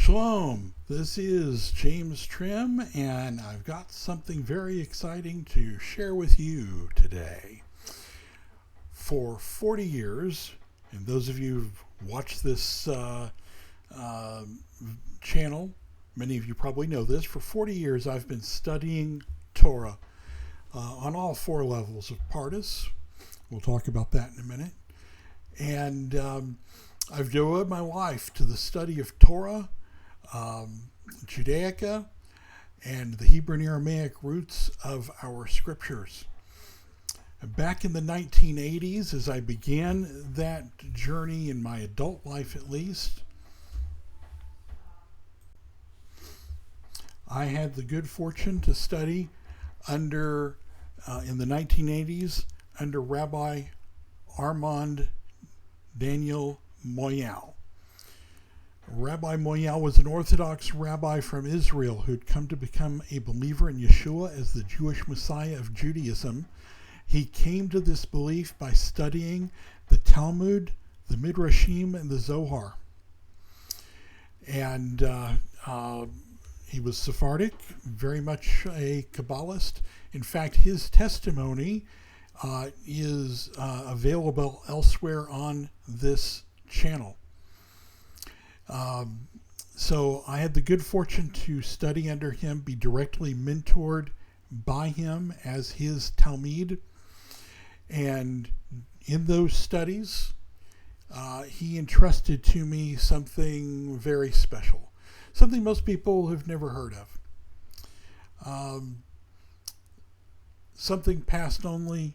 Shalom, this is James Trim, and I've got something very exciting to share with you today. For 40 years, and those of you who've watched this channel, many of you probably know this, for 40 years I've been studying Torah on all four levels of Pardes. We'll talk about that in a minute. And I've devoted my life to the study of Torah, Judaica, and the Hebrew and Aramaic roots of our scriptures. Back in the 1980s, as I began that journey in my adult life at least, I had the good fortune to study in the 1980s under Rabbi Armand Daniel Moyal. Rabbi Moyal was an Orthodox rabbi from Israel who'd come to become a believer in Yeshua as the Jewish Messiah of Judaism. He came to this belief by studying the Talmud, the Midrashim, and the Zohar. And he was Sephardic, very much a Kabbalist. In fact, his testimony is available elsewhere on this channel. So I had the good fortune to study under him, be directly mentored by him as his Talmid. And in those studies, he entrusted to me something very special, something most people have never heard of. Something passed only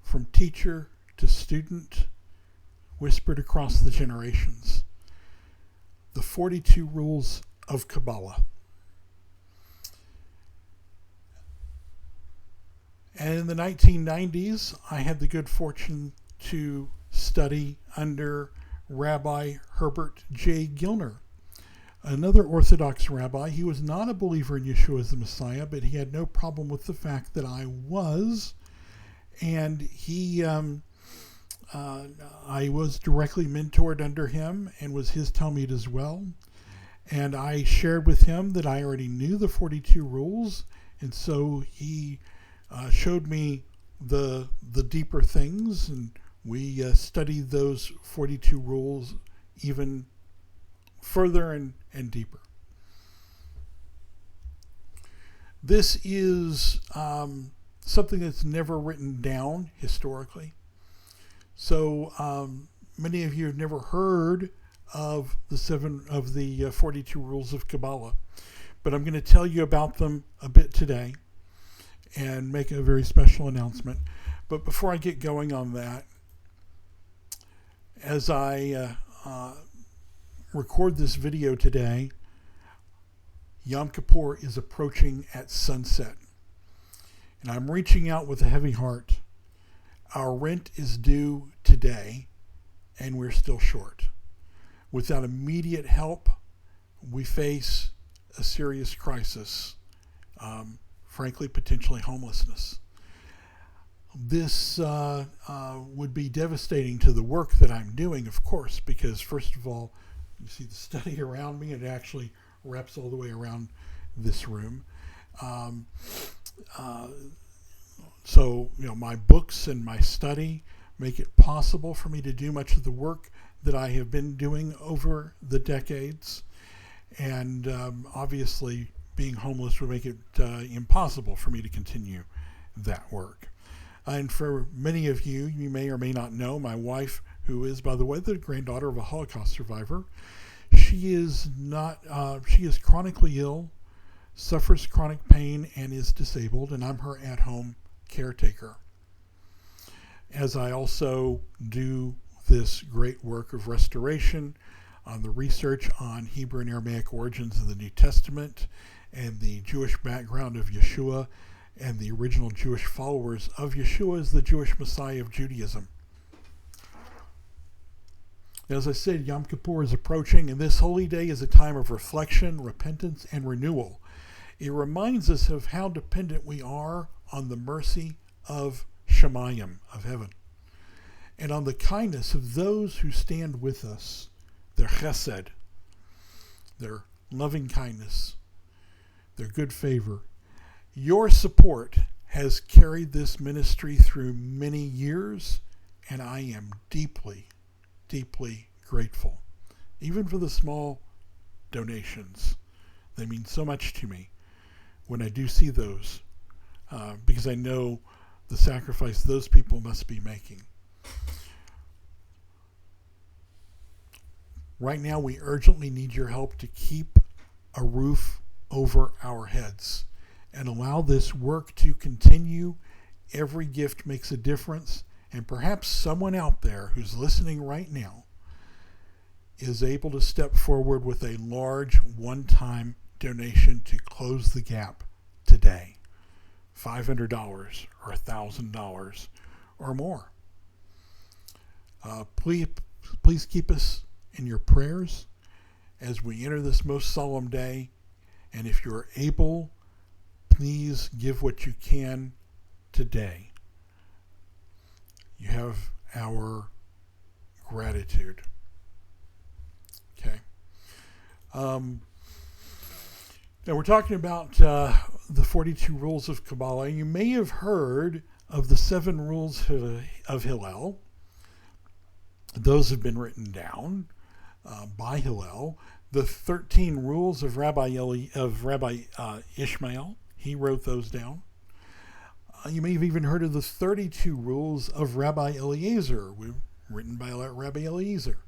from teacher to student, whispered across the generations. The 42 Rules of Kabbalah. And in the 1990s, I had the good fortune to study under Rabbi Herbert J. Gilner, another Orthodox rabbi. He was not a believer in Yeshua as the Messiah, but he had no problem with the fact that I was. And I was directly mentored under him and was his Talmid as well. And I shared with him that I already knew the 42 rules, and so he showed me the deeper things, and we studied those 42 rules even further and deeper. This is something that's never written down historically. So many of you have never heard of the 42 Rules of Kabbalah, but I'm going to tell you about them a bit today and make a very special announcement. But before I get going on that, as I record this video today, Yom Kippur is approaching at sunset, and I'm reaching out with a heavy heart. Our rent is due today, and we're still short. Without immediate help, we face a serious crisis, frankly, potentially homelessness. This would be devastating to the work that I'm doing, of course, because first of all, you see the study around me, and it actually wraps all the way around this room. So, my books and my study make it possible for me to do much of the work that I have been doing over the decades. And obviously, being homeless would make it impossible for me to continue that work. And for many of you, you may or may not know, my wife, who is, by the way, the granddaughter of a Holocaust survivor, she is chronically ill, suffers chronic pain, and is disabled, and I'm her at-home caretaker, as I also do this great work of restoration on the research on Hebrew and Aramaic origins of the New Testament and the Jewish background of Yeshua and the original Jewish followers of Yeshua as the Jewish Messiah of Judaism. As I said, Yom Kippur is approaching, and this holy day is a time of reflection, repentance, and renewal. It reminds us of how dependent we are on the mercy of Shemayim, of heaven, and on the kindness of those who stand with us, their chesed, their loving kindness, their good favor. Your support has carried this ministry through many years, and I am deeply, deeply grateful, even for the small donations. They mean so much to me when I do see those, because I know the sacrifice those people must be making. Right now, we urgently need your help to keep a roof over our heads and allow this work to continue. Every gift makes a difference, and perhaps someone out there who's listening right now is able to step forward with a large one-time donation to close the gap today. $500 or $1,000 or more. Please keep us in your prayers as we enter this most solemn day. And if you're able, please give what you can today. You have our gratitude. Okay. Now we're talking about the 42 Rules of Kabbalah. You may have heard of the 7 Rules of Hillel. Those have been written down by Hillel. The 13 Rules of Rabbi Ishmael. He wrote those down. You may have even heard of the 32 Rules of Rabbi Eliezer, written by Rabbi Eliezer.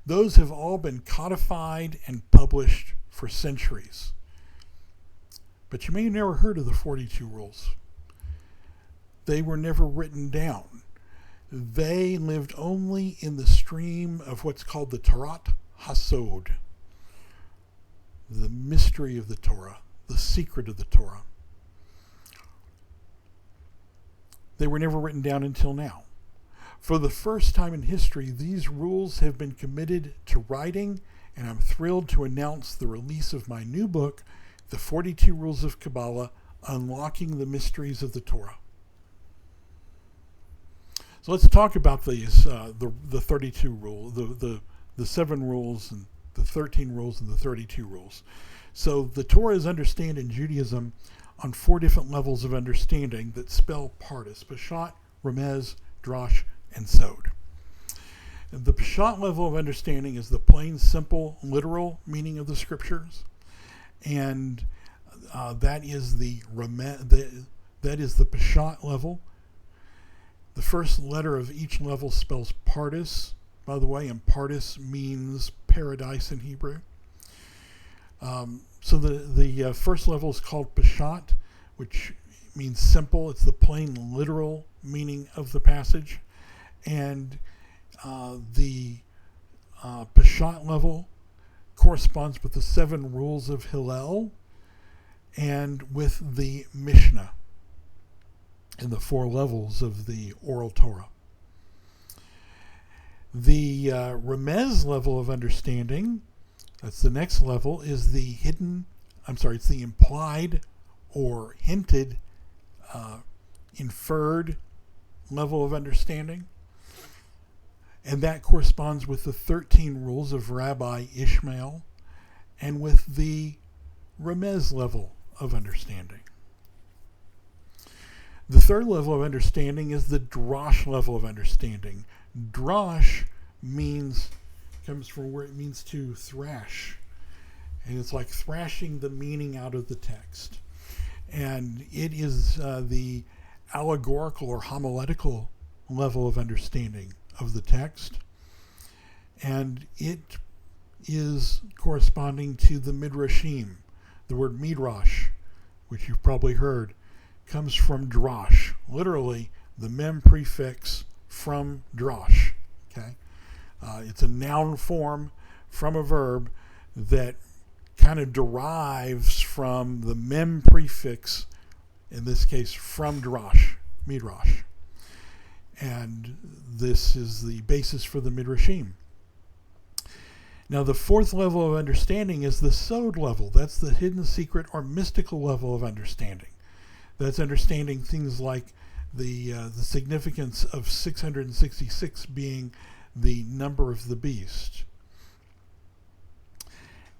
Those have all been codified and published for centuries. But you may have never heard of the 42 Rules. They were never written down. They lived only in the stream of what's called the Torah Hasod, the mystery of the Torah, the secret of the Torah. They were never written down until now. For the first time in history, these rules have been committed to writing, and I'm thrilled to announce the release of my new book, The 42 Rules of Kabbalah, Unlocking the Mysteries of the Torah. So let's talk about these, the 32 rules, the 7 rules, and the 13 rules, and the 32 rules. So the Torah is understood in Judaism on 4 different levels of understanding that spell Pardes: Peshat, Remez, Drash, and Sod. The Peshat level of understanding is the plain, simple, literal meaning of the scriptures, and that is the Peshat level. The first letter of each level spells Pardes, by the way, and Pardes means paradise in Hebrew. So the first level is called Peshat, which means simple. It's the plain, literal meaning of the passage. And the Peshat level corresponds with the 7 rules of Hillel and with the Mishnah in the 4 levels of the oral Torah. The Remez level of understanding, that's the next level, is it's the implied or hinted, inferred level of understanding. And that corresponds with the 13 rules of Rabbi Ishmael and with the Remez level of understanding. The third level of understanding is the Drash level of understanding. Drash comes from where it means to thrash. And it's like thrashing the meaning out of the text. And it is the allegorical or homiletical level of understanding of the text. And it is corresponding to the Midrashim. The word Midrash, which you've probably heard, comes from Drash. Literally, the mem prefix from Drash. Okay? It's a noun form from a verb that kind of derives from the mem prefix, in this case from Drash, Midrash. And this is the basis for the Midrashim. Now the fourth level of understanding is the Sod level. That's the hidden secret or mystical level of understanding. That's understanding things like the significance of 666 being the number of the beast.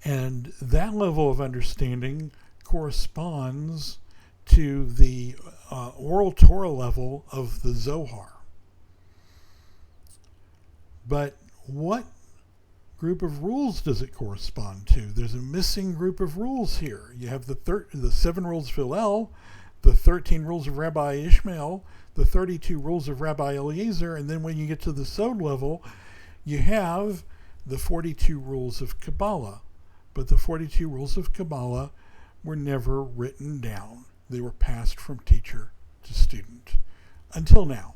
And that level of understanding corresponds to the oral Torah level of the Zohar. But what group of rules does it correspond to? There's a missing group of rules here. You have the 7 rules of Hillel, the 13 rules of Rabbi Ishmael, the 32 rules of Rabbi Eliezer, and then when you get to the Sod level, you have the 42 rules of Kabbalah. But the 42 rules of Kabbalah were never written down. They were passed from teacher to student. Until now.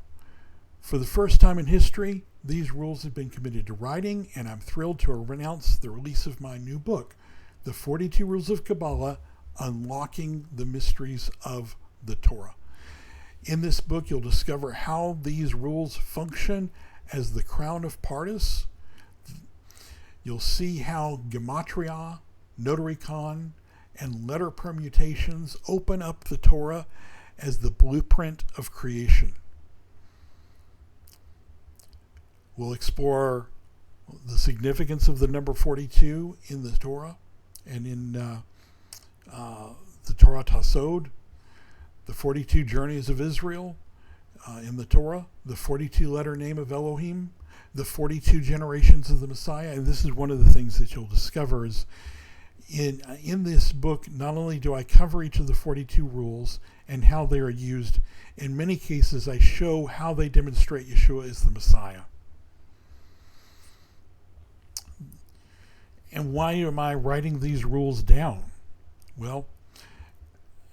For the first time in history, these rules have been committed to writing, and I'm thrilled to announce the release of my new book, The 42 Rules of Kabbalah, Unlocking the Mysteries of the Torah. In this book, you'll discover how these rules function as the crown of Pardes. You'll see how gematria, notaricon, and letter permutations open up the Torah as the blueprint of creation. We'll explore the significance of the number 42 in the Torah and in the Torah Tasod, the 42 journeys of Israel in the Torah, the 42 letter name of Elohim, the 42 generations of the Messiah. And this is one of the things that you'll discover is in this book, not only do I cover each of the 42 rules and how they are used, in many cases I show how they demonstrate Yeshua is the Messiah. And why am I writing these rules down? Well,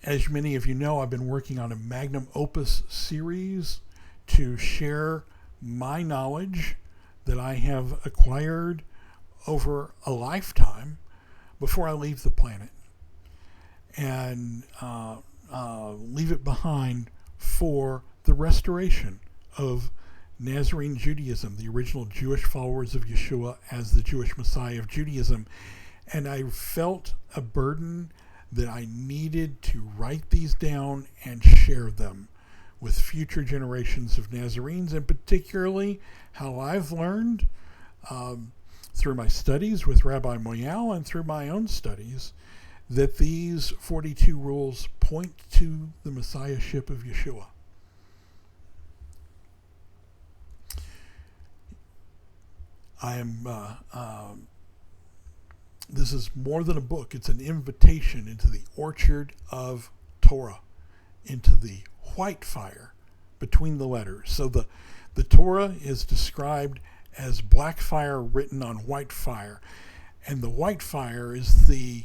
as many of you know, I've been working on a magnum opus series to share my knowledge that I have acquired over a lifetime before I leave the planet and leave it behind for the restoration of Nazarene Judaism, the original Jewish followers of Yeshua as the Jewish Messiah of Judaism. And I felt a burden that I needed to write these down and share them with future generations of Nazarenes, and particularly how I've learned through my studies with Rabbi Moyal and through my own studies that these 42 rules point to the Messiahship of Yeshua. This is more than a book. It's an invitation into the orchard of Torah, into the white fire between the letters. So the Torah is described as black fire written on white fire. And the white fire is the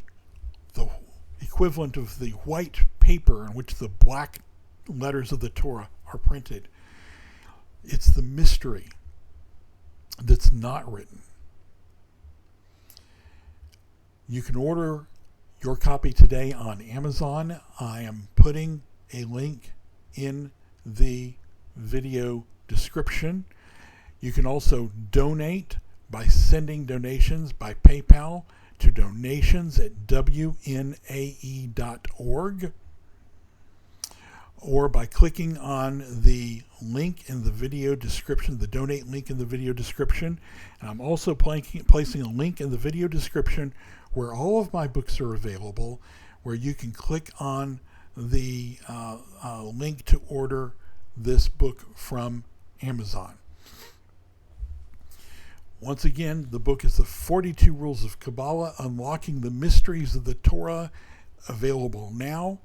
equivalent of the white paper on which the black letters of the Torah are printed. It's the mystery that's not written. You can order your copy today on Amazon. I am putting a link in the video description. You can also donate by sending donations by PayPal to donations@wnae.org, or by clicking on the link in the video description, the donate link in the video description. And I'm also placing a link in the video description where all of my books are available, where you can click on the link to order this book from Amazon. Once again, the book is the 42 Rules of Kabbalah, Unlocking the Mysteries of the Torah, available now.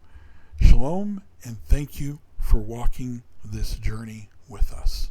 Shalom, and thank you for walking this journey with us.